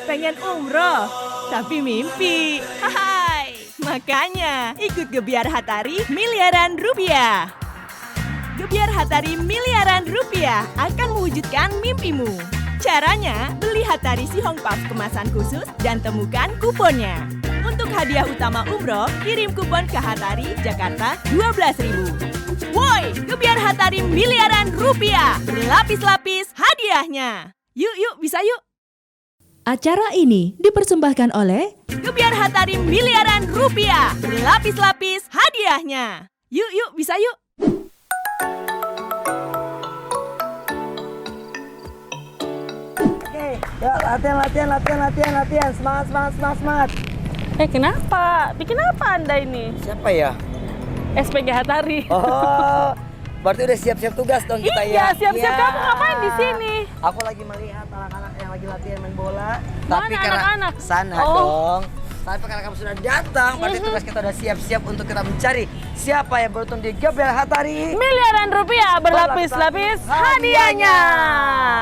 Pengen umroh, tapi mimpi. Hai, makanya ikut Gebiar Hatari miliaran rupiah. Gebiar Hatari miliaran rupiah akan mewujudkan mimpimu. Caranya, beli Hatari Si Hong Puff kemasan khusus dan temukan kuponnya. Untuk hadiah utama umroh, kirim kupon ke Hatari, Jakarta 12.000. Woi, Gebiar Hatari miliaran rupiah. Berlapis-lapis hadiahnya. Yuk, bisa yuk. Acara ini dipersembahkan oleh Gebiar Hatari miliaran rupiah. Berlapis-lapis hadiahnya. Yuk, bisa yuk. Oke, yuk latihan. Semangat. Kenapa? Bikin apa Anda ini? Siapa ya? SPG Hatari. Oh, berarti udah siap-siap tugas dong kita Iya, ya? siap-siap. Iya. Kamu ngapain di sini? Aku lagi melihat anak-anak yang lagi latihan main bola. Mana Tapi karena anak-anak? sana Oh. dong. Tapi karena kamu sudah datang, berarti tugas kita udah siap-siap untuk kita mencari siapa yang beruntung di Gebiar Hatari. Miliaran rupiah berlapis-lapis hadiahnya.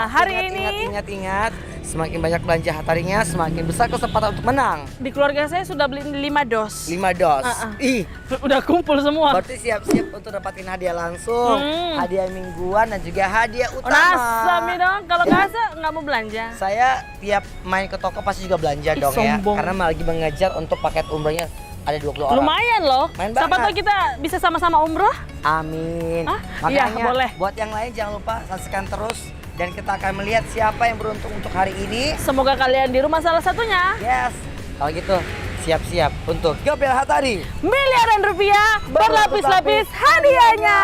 Hari ini Ingat. Semakin banyak belanja Hatarinya, semakin besar kesempatan untuk menang. di keluarga saya sudah beli 5 dos. 5 dos. Ih, Udah kumpul semua. berarti siap-siap untuk dapatin hadiah langsung, hadiah mingguan dan juga hadiah utama. Nasami dong. Kalau nggak mau belanja. Saya tiap main ke toko pasti juga belanja Ih, dong ya, sombong. karena lagi mengejar untuk paket umrohnya ada 20 orang. Lumayan loh. Main Siapa banget. tahu kita bisa sama-sama umroh. Amin. Hah? Makanya Iya, boleh. buat yang lain jangan lupa saksikan terus dan kita akan melihat siapa yang beruntung untuk hari ini. Semoga kalian di rumah salah satunya. Yes. Kalau gitu siap-siap untuk Gebiar Hatari. Miliaran rupiah berlapis-lapis hadiahnya.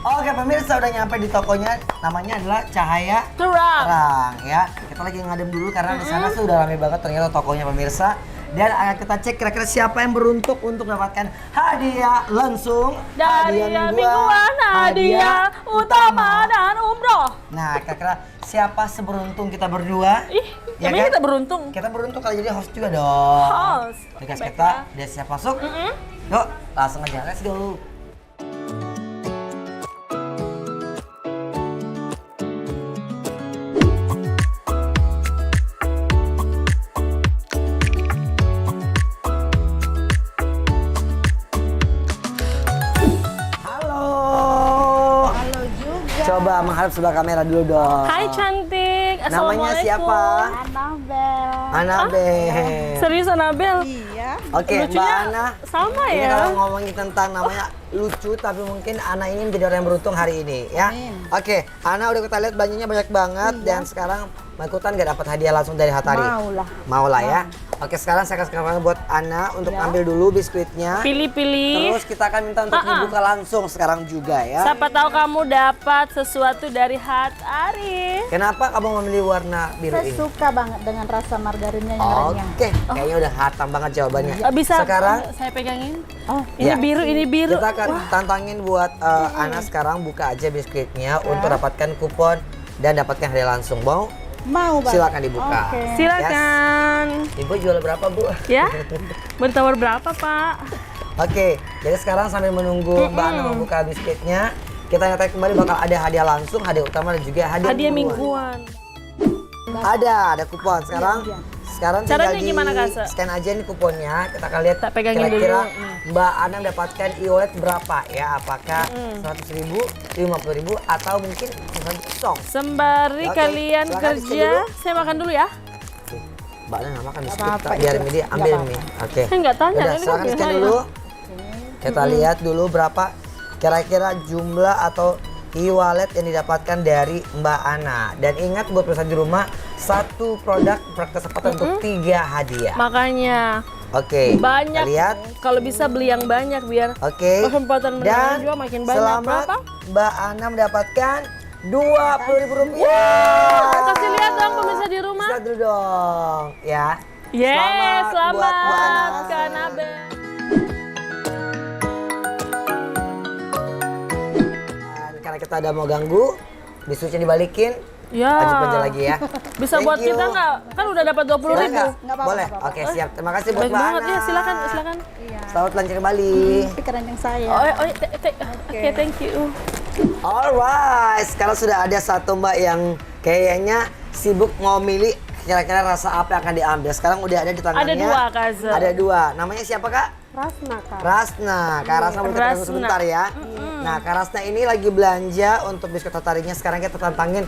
Oke pemirsa, udah nyampe di tokonya, namanya adalah Cahaya Terang. Terang ya. Kita lagi ngadem dulu karena di sana sudah ramai banget ternyata tokonya pemirsa. Dan akan kita cek kira-kira siapa yang beruntung untuk mendapatkan hadiah langsung, Dari mingguan, hadiah utama dan umroh. Nah, kira-kira siapa seberuntung kita berdua? Ih, Ya emangnya kan? kita beruntung. Kita beruntung kalau jadi host juga dong. Host. Tugas Baiklah. kita, dia siap masuk? Yuk, langsung aja, let's go. Halo. Halo juga. Coba menghadap sebelah kamera dulu dong. Hai cantik. Namanya siapa? Anabel. Anabel. Serius Anabel? Iya. Oke, Mbak Lucunya Ana. sama Ini ya. kalau ngomongin tentang namanya lucu, tapi mungkin Ana ini menjadi orang yang beruntung hari ini ya. Amin. Oke, Ana udah kita lihat belanjanya banyak banget dan sekarang Mbak ikutan gak dapat hadiah langsung dari Hatari? Maulah. Mau lah ya. Oke, sekarang saya kasih kesempatan buat Ana untuk ambil dulu biskuitnya. Pilih-pilih. Terus kita akan minta untuk dibuka langsung sekarang juga ya. Siapa tahu kamu dapat sesuatu dari Hatari. Kenapa kamu memilih warna biru Saya ini? suka banget dengan rasa margarinnya yang renyah. Oke, kayaknya udah hatam banget jawabannya. Bisa Sekarang saya pegangin? Oh, Ini Ya. biru, ini biru. kita akan tantangin buat Ana sekarang buka aja biskuitnya untuk dapatkan kupon dan dapatkan hadiah langsung. Mau? mau banget. Silakan dibuka. Oke. Silakan. Ibu jual berapa, Bu? Ya? Bertawar berapa, Pak? Oke, jadi sekarang sambil menunggu Mbak Ana membuka biskuitnya, kita nyatakan kembali bakal ada hadiah langsung, hadiah utama dan juga hadiah Mingguan. Ada kupon sekarang. Iya. Sekarang Caranya tinggal gimana, di Kak, Se? scan aja nih kuponnya. Kita akan lihat Tak pegangin kira-kira dulu. Mbak Ana mendapatkan e-wallet berapa ya? Apakah 100.000, 50.000 atau mungkin 100 Sembari Oke, kalian silakan kerja, isi dulu. saya makan dulu ya. Oke, Mbak Ana nggak makan biskuit, apa-apa, tak biar iya. dia Nggak ambil apa-apa. nih. Oke. Saya nggak tanya, Udah, ini kan silakan scan biasa dulu. ya. Kita lihat dulu berapa kira-kira jumlah atau e-wallet yang didapatkan dari Mbak Ana. Dan ingat buat pemirsa di rumah, satu produk berkesempatan untuk 3 hadiah. Makanya Oke, banyak. kita lihat. Kalau bisa beli yang banyak biar Oke. kesempatan menang Dan juga makin banyak. selamat Berapa? Mbak Ana mendapatkan Rp20.000. Kasih lihat dong pemirsa di rumah. Bisa dulu dong, ya. Yes, Selamat buat Mbak Ana. selamat Kak Anabel. Dan karena kita ada mau ganggu, biskuitnya dibalikin. Ya. Lanjut belanja lagi ya. Bisa Thank buat you. kita nggak? Kan udah dapat 20.000. Boleh nggak? Nggak apa-apa, Boleh. nggak apa-apa. Oke, siap. Terima kasih buat Baik Mbak banget Ana. ya, silakan, silakan. Iya. Selamat belanja kembali. Pikiran yang saya. Oke, thank you. Alright, sekarang sudah ada satu Mbak yang kayaknya sibuk mau milih kira-kira rasa apa yang akan diambil. Sekarang udah ada di tangannya. Ada dua, Kak Aza. Ada dua. Namanya siapa, Kak? Rasna, Kak. Rasna. Kak Rasna boleh kita tunggu Rasna. sebentar ya. Nah, Kak Rasna ini lagi belanja untuk biskuit Hatarinya. Sekarang kita tantangin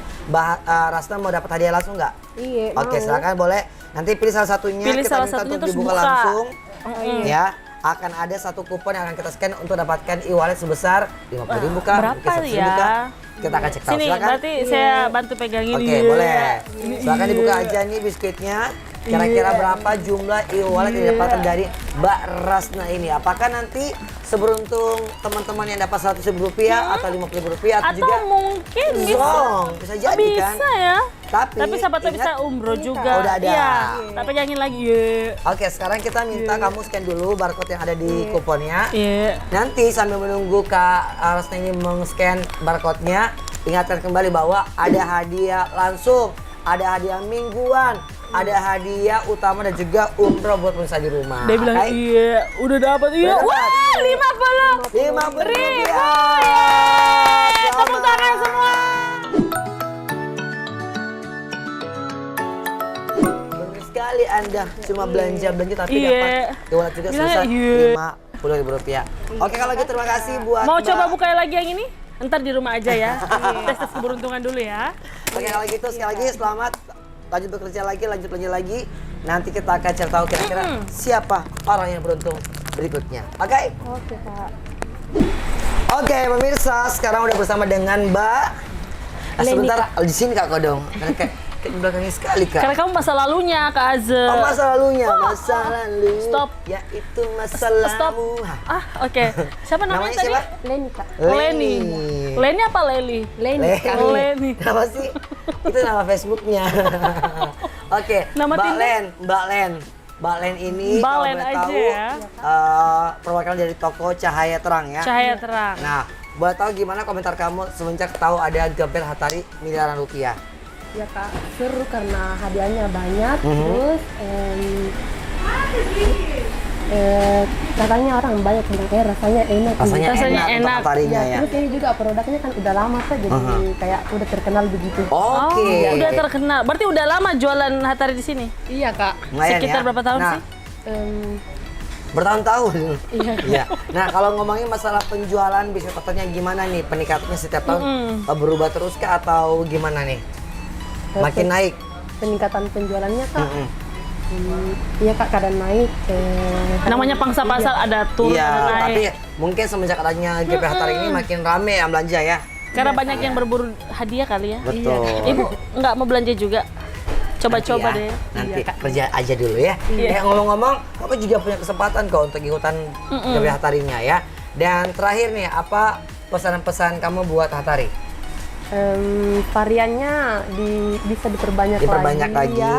Rasna mau dapat hadiah langsung nggak? Iya. Oke, silakan boleh. Nanti pilih salah satunya. Pilih kita salah minta satunya untuk terus dibuka buka. langsung. Ya. Akan ada satu kupon yang akan kita scan untuk dapatkan e-wallet sebesar 50.000 Kak. Berapa Mungkin 100.000, ya? Kak. Kita akan cek tahu. Sini, Silakan. berarti saya bantu pegangin. Oke, Iya. boleh. Silakan dibuka aja nih biskuitnya. Kira-kira berapa jumlah e-wallet yang didapatkan dari Mbak Rasna ini? Apakah nanti seberuntung teman-teman yang dapat Rp100.000 atau Rp50.000 atau Atau juga mungkin bisa. zong? Bisa jadi kan? Bisa ya. Tapi siapa tahu ingat- bisa umroh juga. Udah ada. Iya. Tak pegangin lagi. Iya. Oke, sekarang kita minta kamu scan dulu barcode yang ada di kuponnya. Iya. Nanti sambil menunggu Kak Rasna ini meng-scan barcode-nya, ingatkan kembali bahwa ada hadiah langsung, ada hadiah mingguan, ada hadiah utama dan juga umroh buat pemirsa di rumah. Dia bilang Oke? iya, udah dapat iya. Udah Wah, dapat. 50. 50.000. Tepuk tangan semua. Benar sekali Anda cuma belanja-belanja tapi Iya. dapat e-wallet juga Bilangnya sebesar iya. Rp50.000. Oke, kalau gitu terima kasih buat Mau Mbak. coba buka lagi yang ini? Ntar di rumah aja ya. Tes keberuntungan dulu ya. Oke, kalau gitu sekali lagi selamat lanjut bekerja lagi, lanjut belanja lagi. Nanti kita akan cari tahu kira-kira siapa orang yang beruntung berikutnya. Oke? Oke, Kak. Oke, pemirsa, sekarang udah bersama dengan Mbak. Sebentar di sini Kak Kodong. Karena kayak di belakangnya sekali Kak. Karena kamu masa lalunya, Kak Aze. Oh, masa lalunya, masa lalu. Stop. Ya itu masa Stop. lalu. Ah, oke. Siapa namanya, Namanya tadi? siapa? Leni, Kak. Leni. Leni apa Leli? Leni. Leni. Kenapa sih? Itu nama Facebooknya. Oke, Nama Mbak Tinder? Len, Mbak Len. Mbak Len ini Mbak kalau Len boleh aja tahu, ya. perwakilan dari toko Cahaya Terang ya. Cahaya terang. Nah, boleh tahu gimana komentar kamu semenjak tahu ada Gaber Hatari miliaran rupiah? Ya Kak, seru karena hadiahnya banyak, terus katanya orang banyak bilang kayak rasanya enak. Rasanya, Rasanya enak, enak. untuk Hatarinya ya. Terus ini juga produknya kan udah lama tuh, jadi kayak udah terkenal begitu. Oke. Udah terkenal. Berarti udah lama jualan Hatari di sini? Iya Kak. Lumayan Sekitar ya. berapa tahun Nah, sih? bertahun-tahun. Iya. Iya. Nah, kalau ngomongin masalah penjualan bisnis kotornya gimana nih? Peningkatannya setiap tahun berubah terus kah atau gimana nih? Makin naik. Peningkatan penjualannya Kak. Mm-mm. Iya Kak, kadang naik. Namanya pangsa pasar ada turun Iya, ada naik. tapi mungkin semenjak adanya GP Hatari ini makin rame yang belanja ya. Karena banyak yang berburu hadiah kali ya. Betul. Ibu nggak mau belanja juga? Coba-coba Nanti deh. ya, nanti kerja aja dulu ya. Ngomong-ngomong, aku juga punya kesempatan kok untuk ikutan GP Hatarinya ya. Dan terakhir nih, apa pesan-pesan kamu buat Hatari? Variannya bisa diperbanyak Lagi. ya.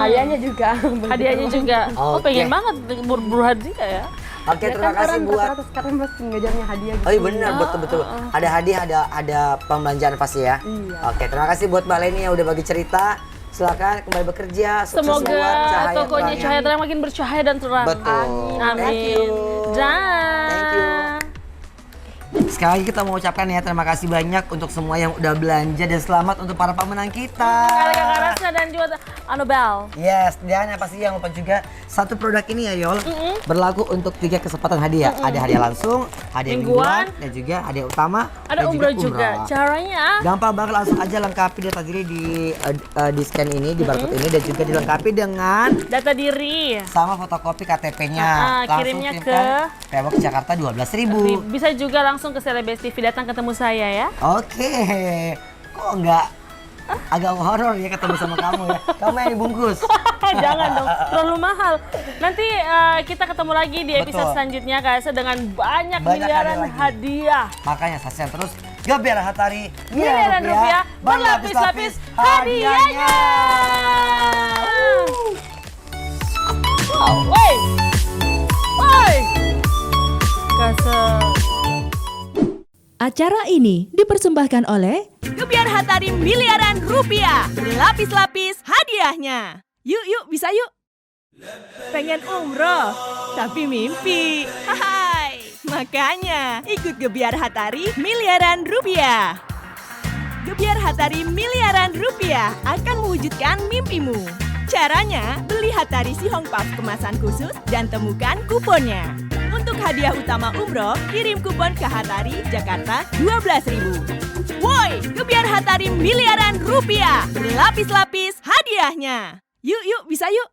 Hadiahnya juga. Hadiahnya juga. Oh, Oke. pengen banget berburu hadiah ya. Oke, Ya terima kan kasih orang buat. rata-rata sekarang pasti ngejarnya hadiah gitu. Oh iya benar, betul-betul. Ada hadiah, ada pembelanjaan pasti ya. Iya. Oke, terima kasih buat Mbak Leni yang udah bagi cerita. Silakan kembali bekerja. Sukses Semoga buat Cahaya tokonya Terangnya. Cahaya Terang makin bercahaya dan terang. Betul. Amin. Thank you. Dan Thank you. Sekali lagi kita mau ucapkan ya terima kasih banyak untuk semua yang udah belanja dan selamat untuk para pemenang kita. Ada Kakak Rasna dan juga Anobel. Yes, dan yang pasti jangan lupa juga satu produk ini ya Yol berlaku untuk 3 kesempatan hadiah. Ada hadiah langsung, hadiah Mingguan, mingguan, dan juga hadiah utama. Ada dan umroh juga. Caranya Gampang banget, langsung aja lengkapi data diri di scan ini, di barcode ini, dan juga dilengkapi dengan data diri. sama fotokopi KTP-nya. Langsung Kirimnya kirimkan Pewok Jakarta 12.000. Bisa juga langsung ke Celebes TV datang ketemu saya ya. Oke, kok enggak agak horor ya ketemu sama kamu ya? Kamu yang dibungkus. Jangan dong, terlalu mahal. Nanti kita ketemu lagi di episode Betul. selanjutnya guys dengan banyak Banyak miliaran hadiah lagi. hadiah. Makanya saksikan terus Gaber Hatari Miliaran rupiah berlapis-lapis hadiahnya. Wow, woi, woi, kasar. Acara ini dipersembahkan oleh Gebiar Hatari miliaran rupiah. Berlapis-lapis hadiahnya. Yuk, bisa yuk. Pengen umroh, tapi mimpi. Hai, makanya ikut Gebiar Hatari miliaran rupiah. Gebiar Hatari miliaran rupiah akan mewujudkan mimpimu. Caranya, beli Hatari Sihong Puff kemasan khusus dan temukan kuponnya. Untuk hadiah utama umroh, kirim kupon ke Hatari Jakarta 12.000. Woi, Gebiar Hatari miliaran rupiah. Berlapis-lapis hadiahnya. Yuk, bisa yuk.